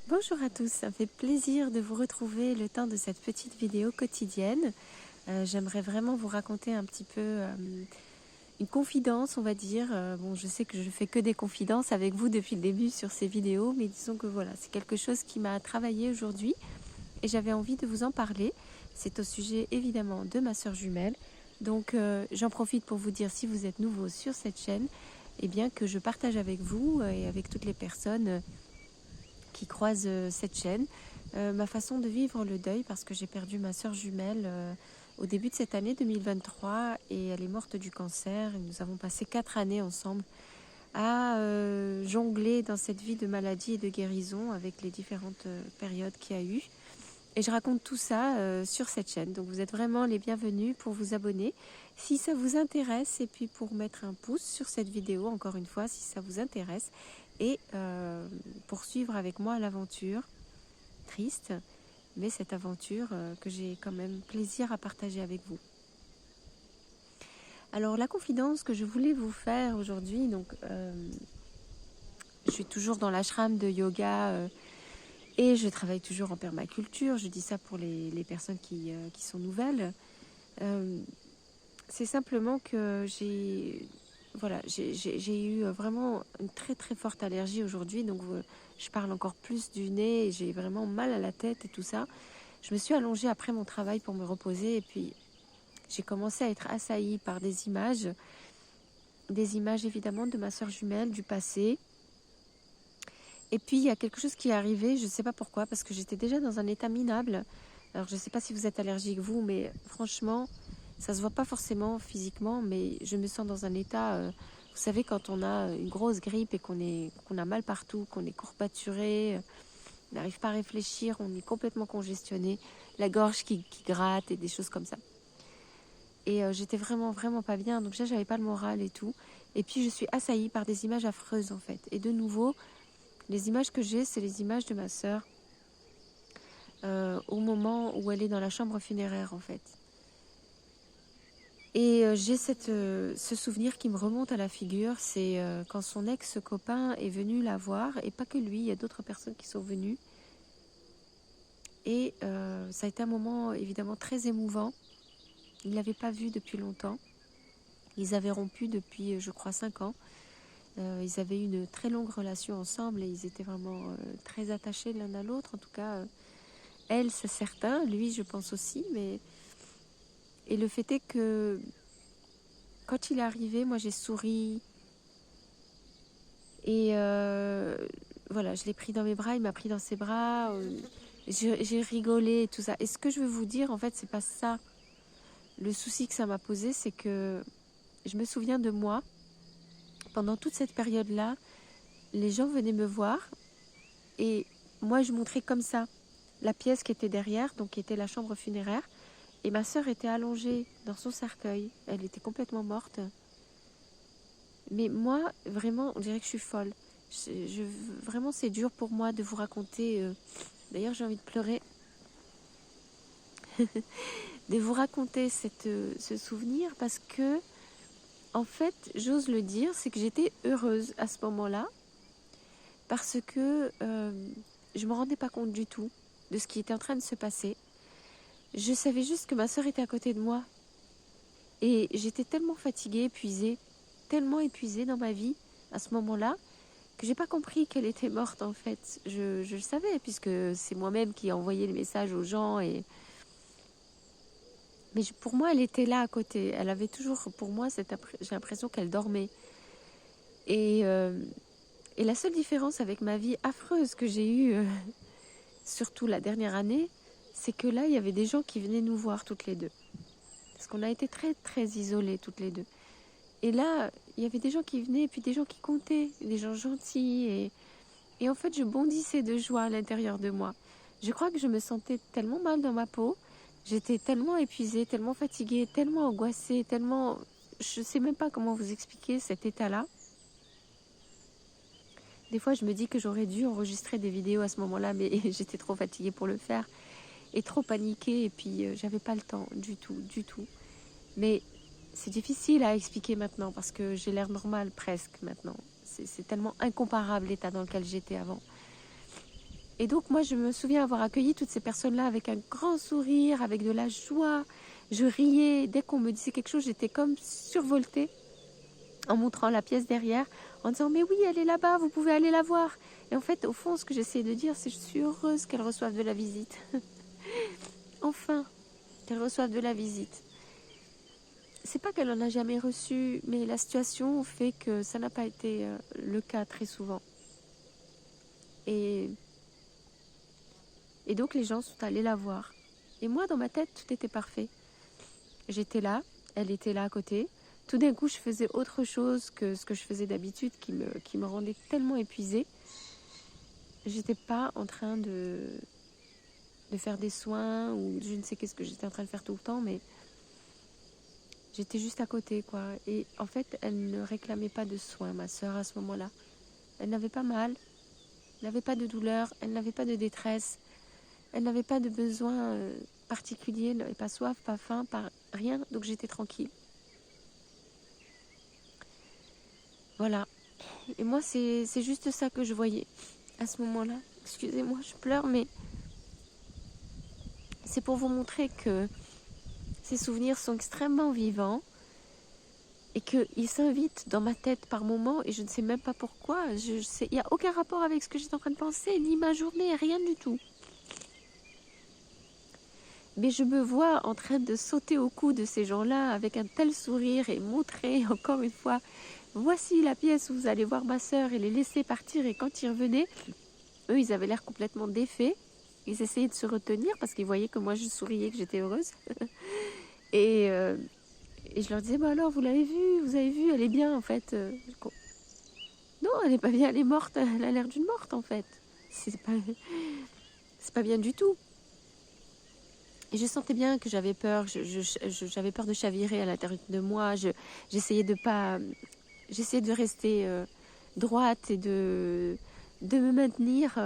Bonjour à tous, ça me fait plaisir de vous retrouver le temps de cette petite vidéo quotidienne. J'aimerais vraiment vous raconter un petit peu une confidence, on va dire. Bon, je sais que je fais que des confidences avec vous depuis le début sur ces vidéos, mais disons que voilà, c'est quelque chose qui m'a travaillé aujourd'hui et j'avais envie de vous en parler. C'est au sujet évidemment de ma sœur jumelle. Donc j'en profite pour vous dire, si vous êtes nouveau sur cette chaîne, eh bien que je partage avec vous et avec toutes les personnes qui croisent cette chaîne, ma façon de vivre le deuil, parce que j'ai perdu ma sœur jumelle au début de cette année 2023 et elle est morte du cancer. Et nous avons passé 4 années ensemble à jongler dans cette vie de maladie et de guérison avec les différentes périodes qu'il y a eu. Et je raconte tout ça sur cette chaîne. Donc vous êtes vraiment les bienvenus pour vous abonner si ça vous intéresse, et puis pour mettre un pouce sur cette vidéo, encore une fois, si ça vous intéresse, et poursuivre avec moi l'aventure triste, mais cette aventure que j'ai quand même plaisir à partager avec vous. Alors la confidence que je voulais vous faire aujourd'hui, donc je suis toujours dans l'ashram de yoga et je travaille toujours en permaculture. Je dis ça pour les personnes qui sont nouvelles. C'est simplement que j'ai eu vraiment une très très forte allergie aujourd'hui. Donc je parle encore plus du nez et j'ai vraiment mal à la tête et tout ça. Je me suis allongée après mon travail pour me reposer et puis j'ai commencé à être assaillie par des images évidemment de ma sœur jumelle du passé. Et puis il y a quelque chose qui est arrivé, je ne sais pas pourquoi, parce que j'étais déjà dans un état minable. Alors je ne sais pas si vous êtes allergique vous, mais franchement, ça se voit pas forcément physiquement, mais je me sens dans un état, vous savez, quand on a une grosse grippe et qu'on a mal partout, qu'on est courbaturé, on n'arrive pas à réfléchir, on est complètement congestionné, la gorge qui gratte et des choses comme ça. Et j'étais vraiment vraiment pas bien, donc j'avais pas le moral et tout. Et puis je suis assaillie par des images affreuses en fait. Et de nouveau, les images que j'ai, c'est les images de ma sœur au moment où elle est dans la chambre funéraire en fait. Et j'ai ce souvenir qui me remonte à la figure, c'est quand son ex-copain est venu la voir, et pas que lui, il y a d'autres personnes qui sont venues. Et ça a été un moment évidemment très émouvant. Il ne l'avait pas vu depuis longtemps. Ils avaient rompu depuis, je crois, 5 ans. Ils avaient eu une très longue relation ensemble et ils étaient vraiment très attachés l'un à l'autre. En tout cas, elle, c'est certain. Lui, je pense aussi. Et le fait est que quand il est arrivé, moi, j'ai souri. Et voilà, je l'ai pris dans mes bras, il m'a pris dans ses bras. J'ai rigolé et tout ça. Et ce que je veux vous dire, en fait, c'est pas ça. Le souci que ça m'a posé, c'est que je me souviens de moi. Pendant toute cette période-là, les gens venaient me voir et moi, je montrais comme ça la pièce qui était derrière, donc qui était la chambre funéraire. Et ma sœur était allongée dans son cercueil. Elle était complètement morte. Mais moi, vraiment, on dirait que je suis folle. Vraiment, c'est dur pour moi de vous raconter. D'ailleurs, j'ai envie de pleurer. De vous raconter ce souvenir parce que, en fait, j'ose le dire, c'est que j'étais heureuse à ce moment-là parce que je ne me rendais pas compte du tout de ce qui était en train de se passer. Je savais juste que ma sœur était à côté de moi. Et j'étais tellement fatiguée, tellement épuisée dans ma vie à ce moment-là, que j'ai pas compris qu'elle était morte en fait. Je le savais puisque c'est moi-même qui ai envoyé le message aux gens. Mais pour moi, elle était là à côté. Elle avait toujours, pour moi, j'ai l'impression qu'elle dormait. Et, euh, et la seule différence avec ma vie affreuse que j'ai eue, surtout la dernière année, c'est que là, il y avait des gens qui venaient nous voir toutes les deux. Parce qu'on a été très, très isolées toutes les deux. Et là, il y avait des gens qui venaient, et puis des gens qui comptaient, des gens gentils. Et en fait, je bondissais de joie à l'intérieur de moi. Je crois que je me sentais tellement mal dans ma peau. J'étais tellement épuisée, tellement fatiguée, tellement angoissée, tellement... Je ne sais même pas comment vous expliquer cet état-là. Des fois, je me dis que j'aurais dû enregistrer des vidéos à ce moment-là, mais j'étais trop fatiguée pour le faire. Et trop paniquée, et puis j'avais pas le temps du tout, du tout. Mais c'est difficile à expliquer maintenant parce que j'ai l'air normale presque maintenant. C'est tellement incomparable l'état dans lequel j'étais avant. Et donc moi je me souviens avoir accueilli toutes ces personnes-là avec un grand sourire, avec de la joie. Je riais, dès qu'on me disait quelque chose, j'étais comme survoltée en montrant la pièce derrière, en disant mais oui, elle est là-bas, vous pouvez aller la voir. Et en fait, au fond, ce que j'essayais de dire, c'est je suis heureuse qu'elle reçoive de la visite. Enfin, qu'elle reçoive de la visite. C'est pas qu'elle en a jamais reçu, mais la situation fait que ça n'a pas été le cas très souvent. Et donc les gens sont allés la voir. Et moi, dans ma tête, tout était parfait. J'étais là, elle était là à côté. Tout d'un coup, je faisais autre chose que ce que je faisais d'habitude, qui me rendait tellement épuisée. J'étais pas en train de faire des soins, ou je ne sais qu'est-ce que j'étais en train de faire tout le temps, mais j'étais juste à côté, quoi. Et en fait, elle ne réclamait pas de soins, ma sœur, à ce moment-là. Elle n'avait pas mal, elle n'avait pas de douleur, elle n'avait pas de détresse, elle n'avait pas de besoin particulier, elle n'avait pas soif, pas faim, pas rien, donc j'étais tranquille. Voilà. Et moi, c'est juste ça que je voyais à ce moment-là. Excusez-moi, je pleure, mais c'est pour vous montrer que ces souvenirs sont extrêmement vivants et qu'ils s'invitent dans ma tête par moments et je ne sais même pas pourquoi. Il n'y a aucun rapport avec ce que j'étais en train de penser, ni ma journée, rien du tout. Mais je me vois en train de sauter au cou de ces gens-là avec un tel sourire et montrer encore une fois, voici la pièce où vous allez voir ma sœur, et les laisser partir. Et quand ils revenaient, eux, ils avaient l'air complètement défaits. Ils essayaient de se retenir parce qu'ils voyaient que moi, je souriais, que j'étais heureuse. Et je leur disais, bah alors, vous avez vu, elle est bien en fait. Non, elle n'est pas bien, elle est morte, elle a l'air d'une morte en fait. C'est pas bien du tout. Et je sentais bien que j'avais peur, j'avais peur de chavirer à l'intérieur de moi. J'essayais de rester droite et de me maintenir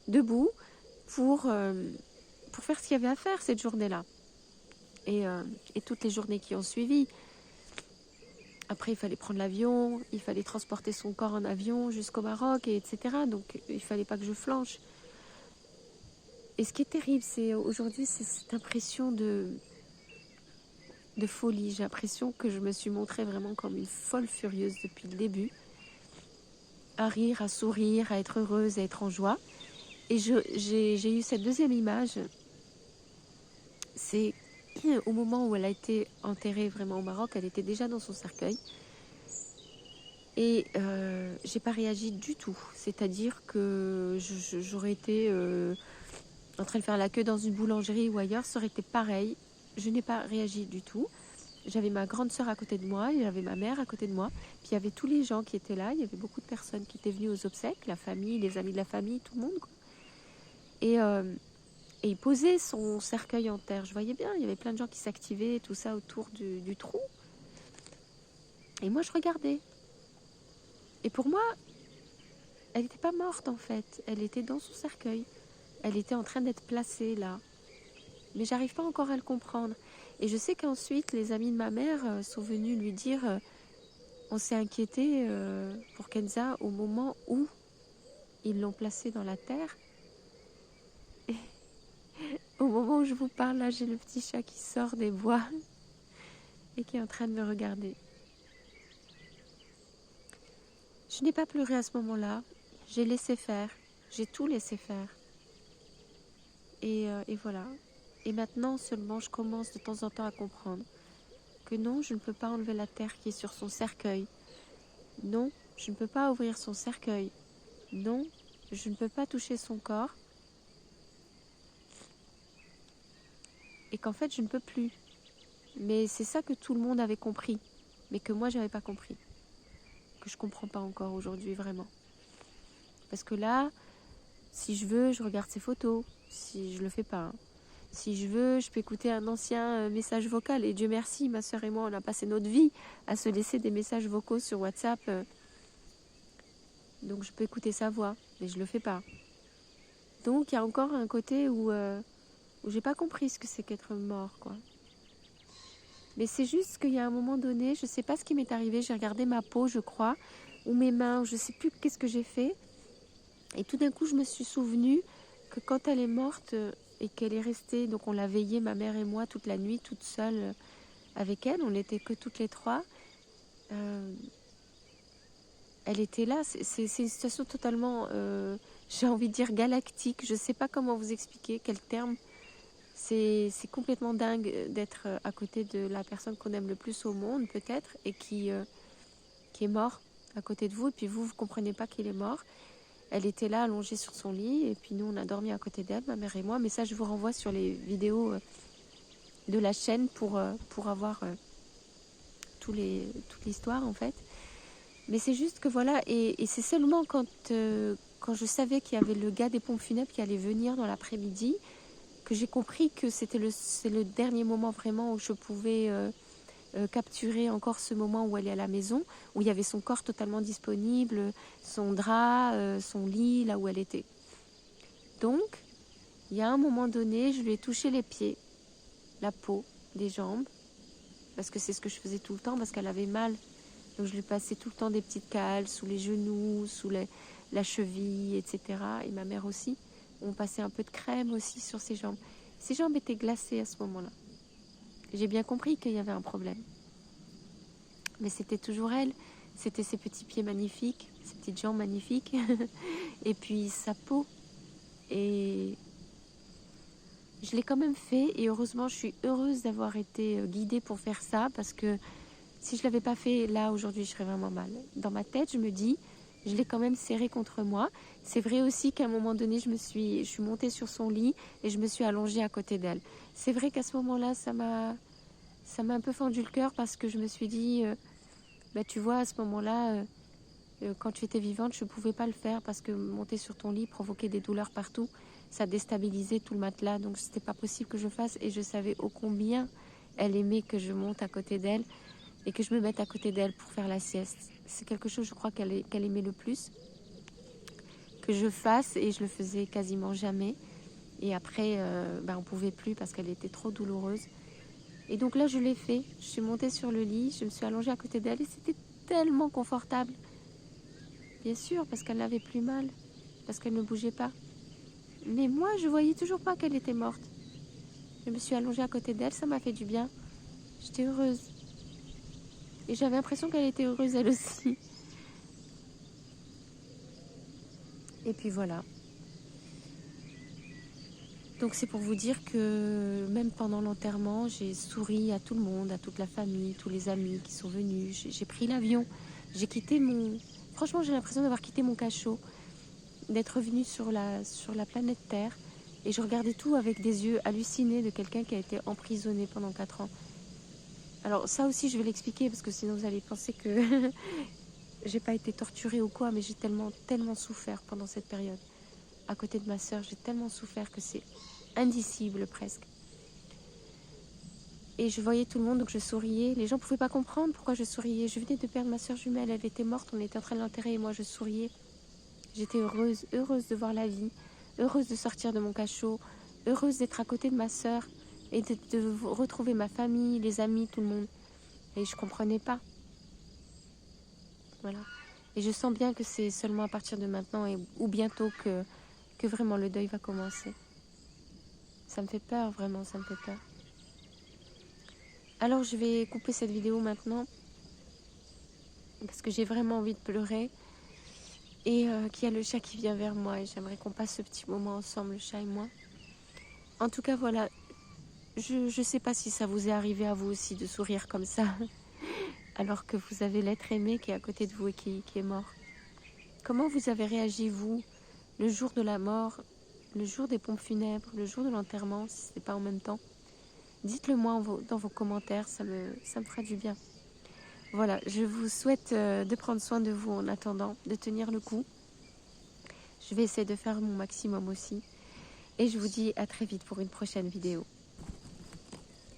debout pour faire ce qu'il y avait à faire cette journée-là. Et toutes les journées qui ont suivi. Après, il fallait prendre l'avion, il fallait transporter son corps en avion jusqu'au Maroc, etc. Donc, il ne fallait pas que je flanche. Et ce qui est terrible, c'est aujourd'hui, c'est cette impression de folie. J'ai l'impression que je me suis montrée vraiment comme une folle furieuse depuis le début. À rire, à sourire, à être heureuse, à être en joie. Et j'ai eu cette deuxième image. C'est au moment où elle a été enterrée vraiment au Maroc, elle était déjà dans son cercueil. Et j'ai pas réagi du tout. C'est-à-dire que j'aurais été en train de faire la queue dans une boulangerie ou ailleurs, ça aurait été pareil. Je n'ai pas réagi du tout. J'avais ma grande sœur à côté de moi, j'avais ma mère à côté de moi, puis il y avait tous les gens qui étaient là, il y avait beaucoup de personnes qui étaient venues aux obsèques, la famille, les amis de la famille, tout le monde, quoi. Et il posait son cercueil en terre, je voyais bien, il y avait plein de gens qui s'activaient, tout ça autour du trou. Et moi je regardais. Et pour moi, elle n'était pas morte en fait, elle était dans son cercueil. Elle était en train d'être placée là. Mais j'arrive pas encore à le comprendre. Et je sais qu'ensuite, les amis de ma mère sont venus lui dire on s'est inquiété pour Kenza au moment où ils l'ont placée dans la terre. Et au moment où je vous parle, là, j'ai le petit chat qui sort des bois et qui est en train de me regarder. Je n'ai pas pleuré à ce moment-là. J'ai laissé faire. J'ai tout laissé faire. Et voilà. Et maintenant seulement, je commence de temps en temps à comprendre que non, je ne peux pas enlever la terre qui est sur son cercueil. Non, je ne peux pas ouvrir son cercueil. Non, je ne peux pas toucher son corps. Et qu'en fait, je ne peux plus. Mais c'est ça que tout le monde avait compris. Mais que moi, je n'avais pas compris. Que je ne comprends pas encore aujourd'hui, vraiment. Parce que là, si je veux, je regarde ses photos. Si je le fais pas. Si je veux, je peux écouter un ancien message vocal. Et Dieu merci, ma soeur et moi, on a passé notre vie à se laisser des messages vocaux sur WhatsApp. Donc je peux écouter sa voix, mais je le fais pas. Donc il y a encore un côté où j'ai pas compris ce que c'est qu'être mort, quoi. Mais c'est juste qu'il y a un moment donné, je sais pas ce qui m'est arrivé, j'ai regardé ma peau, je crois, ou mes mains, je sais plus qu'est-ce que j'ai fait. Et tout d'un coup, je me suis souvenue que quand elle est morte et qu'elle est restée, donc on l'a veillée, ma mère et moi, toute la nuit, toute seule avec elle, on n'était que toutes les trois. Elle était là, c'est une situation totalement, j'ai envie de dire galactique, je ne sais pas comment vous expliquer, quel terme. C'est complètement dingue d'être à côté de la personne qu'on aime le plus au monde, peut-être, et qui est mort à côté de vous, et puis vous ne comprenez pas qu'il est mort. Elle était là, allongée sur son lit, et puis nous, on a dormi à côté d'elle, ma mère et moi. Mais ça, je vous renvoie sur les vidéos de la chaîne pour avoir toute l'histoire, en fait. Mais c'est juste que voilà, et c'est seulement quand je savais qu'il y avait le gars des pompes funèbres qui allait venir dans l'après-midi, que j'ai compris que c'est le dernier moment vraiment où je pouvais capturer encore ce moment où elle est à la maison, où il y avait son corps totalement disponible, son drap, son lit, là où elle était. Donc, il y a un moment donné, je lui ai touché les pieds, la peau des jambes, parce que c'est ce que je faisais tout le temps, parce qu'elle avait mal. Donc je lui passais tout le temps des petites cales sous les genoux, sous la cheville, etc. Et ma mère aussi. On passait un peu de crème aussi sur ses jambes. Ses jambes étaient glacées à ce moment-là. J'ai bien compris qu'il y avait un problème. Mais c'était toujours elle. C'était ses petits pieds magnifiques, ses petites jambes magnifiques. Et puis sa peau. Et je l'ai quand même fait. Et heureusement, je suis heureuse d'avoir été guidée pour faire ça. Parce que si je ne l'avais pas fait là, aujourd'hui, je serais vraiment mal. Dans ma tête, je me dis, je l'ai quand même serré contre moi. C'est vrai aussi qu'à un moment donné, je suis montée sur son lit et je me suis allongée à côté d'elle. C'est vrai qu'à ce moment-là, ça m'a un peu fendu le cœur parce que je me suis dit, tu vois, à ce moment-là, quand tu étais vivante, je ne pouvais pas le faire parce que monter sur ton lit provoquait des douleurs partout. Ça déstabilisait tout le matelas, donc ce n'était pas possible que je fasse. Et je savais ô combien elle aimait que je monte à côté d'elle et que je me mette à côté d'elle pour faire la sieste. C'est quelque chose, je crois, qu'elle aimait le plus que je fasse, et je le faisais quasiment jamais. Et après, on pouvait plus parce qu'elle était trop douloureuse. Et donc là, je l'ai fait. Je suis montée sur le lit, je me suis allongée à côté d'elle et c'était tellement confortable. Bien sûr, parce qu'elle n'avait plus mal, parce qu'elle ne bougeait pas. Mais moi, je voyais toujours pas qu'elle était morte. Je me suis allongée à côté d'elle, ça m'a fait du bien. J'étais heureuse. Et j'avais l'impression qu'elle était heureuse, elle aussi. Et puis voilà. Donc c'est pour vous dire que même pendant l'enterrement, j'ai souri à tout le monde, à toute la famille, tous les amis qui sont venus. J'ai pris l'avion. J'ai quitté mon... Franchement, j'ai l'impression d'avoir quitté mon cachot, d'être revenue sur la planète Terre. Et je regardais tout avec des yeux hallucinés de quelqu'un qui a été emprisonné pendant 4 ans. Alors ça aussi, je vais l'expliquer parce que sinon vous allez penser que j'ai pas été torturée ou quoi, mais j'ai tellement souffert pendant cette période. À côté de ma sœur, j'ai tellement souffert que c'est indicible presque. Et je voyais tout le monde, donc je souriais. Les gens ne pouvaient pas comprendre pourquoi je souriais. Je venais de perdre ma sœur jumelle, elle était morte, on était en train de l'enterrer et moi je souriais. J'étais heureuse de voir la vie, heureuse de sortir de mon cachot, heureuse d'être à côté de ma sœur et de retrouver ma famille, les amis, tout le monde. Et je ne comprenais pas. Voilà. Et je sens bien que c'est seulement à partir de maintenant ou bientôt que vraiment le deuil va commencer. Ça me fait peur, vraiment, ça me fait peur. Alors je vais couper cette vidéo maintenant parce que j'ai vraiment envie de pleurer et qu'il y a le chat qui vient vers moi et j'aimerais qu'on passe ce petit moment ensemble, le chat et moi. En tout cas, voilà, je sais pas si ça vous est arrivé à vous aussi de sourire comme ça alors que vous avez l'être aimé qui est à côté de vous et qui est mort. Comment vous avez réagi, vous, le jour de la mort, le jour des pompes funèbres, le jour de l'enterrement, si ce n'est pas en même temps? Dites-le moi dans vos commentaires, ça me fera du bien. Voilà, je vous souhaite de prendre soin de vous en attendant, de tenir le coup. Je vais essayer de faire mon maximum aussi. Et je vous dis à très vite pour une prochaine vidéo.